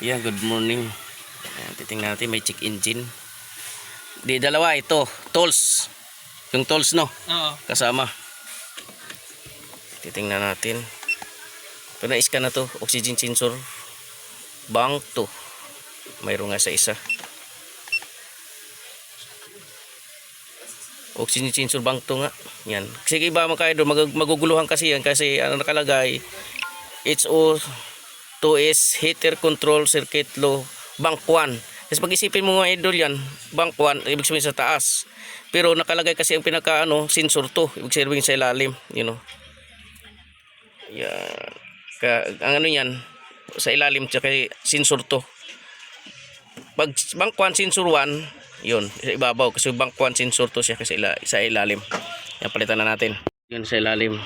Yeah, good morning. Ayan, titingnan natin, may check engine. Di dalawa ito, tools. Yung tools no, Oo. kasama. Titingnan natin. Ito na-scan na to, oxygen sensor. Bank to. Mayroon nga sa isa. Oxygen sensor bank to nga. Yan. Sige ba mga idol, maguguluhan kasi yan kasi ano nakalagay. HO2S heater control circuit low bank 1. Kasi pag-isipin mo mga idol yan, bank 1 ibig sabihin sa taas. Pero nakalagay kasi ang pinaka sensor to, ibig sabihin sa ilalim, you know. Yan. Ang ano yan, sa ilalim tsaka sensor to. Pag bank 1 sensor 1, yun, sa ibabaw kasi bank 1 sensor to siya kasi sa ilalim. Yan, palitan na natin. Yun sa ilalim.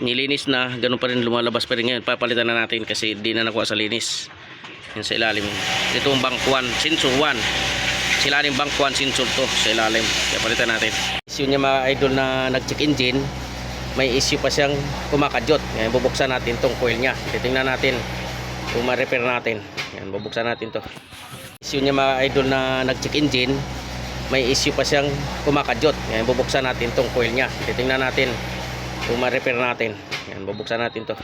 Nilinis na, ganun pa rin lumalabas pa rin ngayon. Papalitan na natin kasi di na nakuha sa linis. Yan sa ilalim. Ito ang bank 1 sensor 1. Sa ilalim bank 1 sensor to sa ilalim. Kaya palitan natin. Issue niya mga idol na nag-check engine, may issue pa siyang kumakadyot. Yan, bubuksan natin tong coil niya. Titingnan natin kung ma-repair natin. Yan, bubuksan natin to. Issue niya mga idol na nag-check engine, may issue pa siyang kumakadyot. Yan, bubuksan natin tong coil niya. Titingnan natin kung ma-repair natin. Yan, bubuksan natin to.